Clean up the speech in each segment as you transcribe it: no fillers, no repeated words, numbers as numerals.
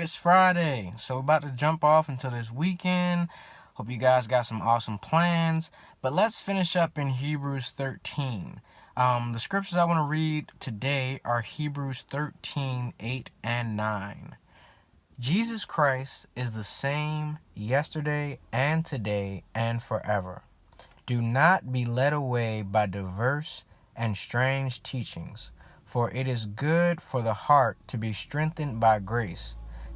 It's Friday, so we're about to jump off into this weekend. Hope you guys got some awesome plans. But let's finish up in Hebrews 13. The scriptures I want to read today are Hebrews 13, 8, and 9. Jesus Christ is the same yesterday and today and forever. Do not be led away by diverse and strange teachings, for it is good for the heart to be strengthened by grace,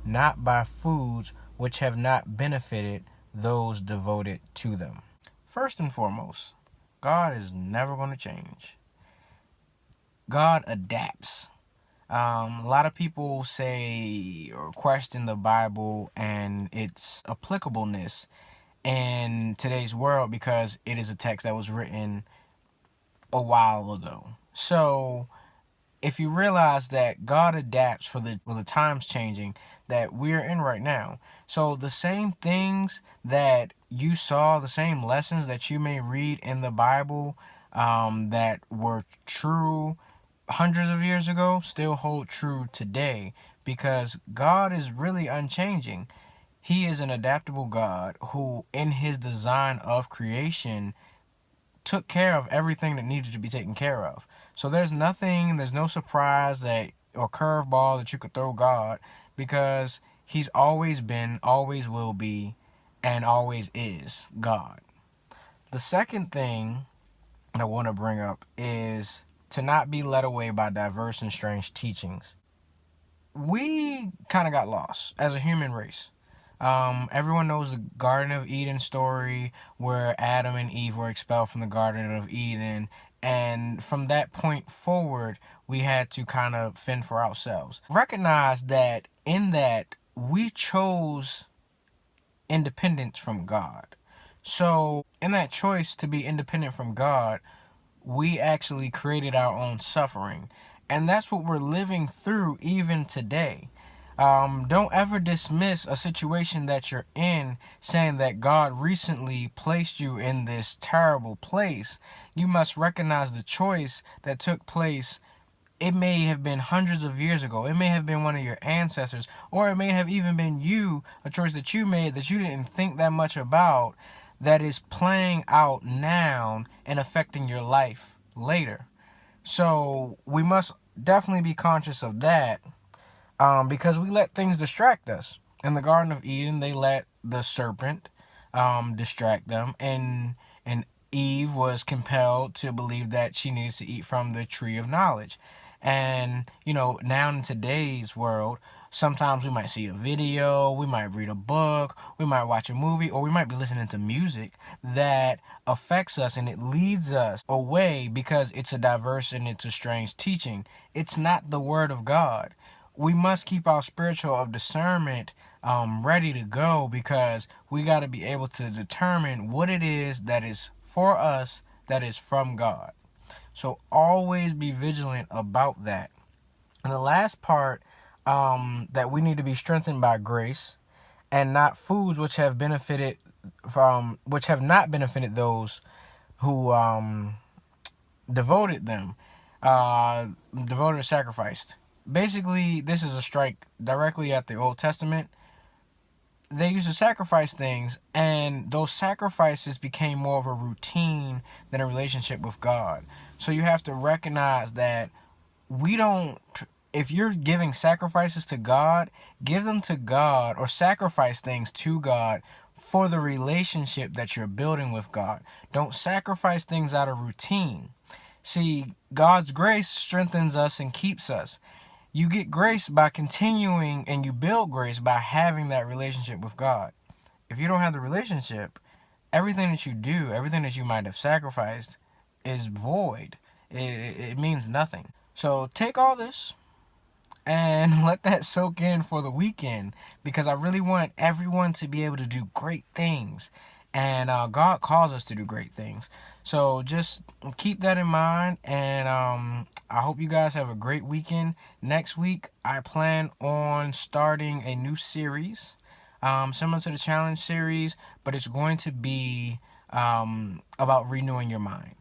not by foods which have not benefited those devoted to them. First and foremost, God is never going to change. God adapts. A lot of people say or question the Bible and its applicableness in today's world because it is a text that was written a while ago. So if you realize that God adapts for the times changing that we're in right now. So the same things that you saw, the same lessons that you may read in the Bible that were true hundreds of years ago still hold true today, because God is really unchanging. He is an adaptable God who, in his design of creation, took care of everything that needed to be taken care of. So there's no surprise that or curveball that you could throw God, because he's always been, always will be, and always is God. The second thing that I want to bring up is to not be led away by diverse and strange teachings. We kind of got lost as a human race. Everyone knows the Garden of Eden story where Adam and Eve were expelled from the Garden of Eden. And from that point forward, we had to kind of fend for ourselves. Recognize that in that we chose independence from God. So in that choice to be independent from God, we actually created our own suffering. And that's what we're living through even today. Don't ever dismiss a situation that you're in saying that God recently placed you in this terrible place. You must recognize the choice that took place. It may have been hundreds of years ago. It may have been one of your ancestors, or it may have even been you, a choice that you made that you didn't think that much about, that is playing out now and affecting your life later. So we must definitely be conscious of that, because we let things distract us. In the Garden of Eden, they let the serpent distract them, and Eve was compelled to believe that she needs to eat from the tree of knowledge. And, now in today's world, sometimes we might see a video, we might read a book, we might watch a movie, or we might be listening to music that affects us and it leads us away because it's a diverse and it's a strange teaching. It's not the word of God. We must keep our spiritual of discernment ready to go, because we got to be able to determine what it is that is for us, that is from God. So always be vigilant about that. And the last part, that we need to be strengthened by grace and not foods which have not benefited those who devoted them, devoted or sacrificed. Basically, this is a strike directly at the Old Testament. They used to sacrifice things, and those sacrifices became more of a routine than a relationship with God. So you have to recognize that if you're giving sacrifices to God, give them to God, or sacrifice things to God for the relationship that you're building with God. Don't sacrifice things out of routine. See, God's grace strengthens us and keeps us. You get grace by continuing, and you build grace by having that relationship with God. If you don't have the relationship, everything that you do, everything that you might have sacrificed is void. It means nothing. So take all this and let that soak in for the weekend, because I really want everyone to be able to do great things. And God calls us to do great things. So just keep that in mind. And I hope you guys have a great weekend. Next week, I plan on starting a new series, similar to the challenge series, but it's going to be about renewing your mind.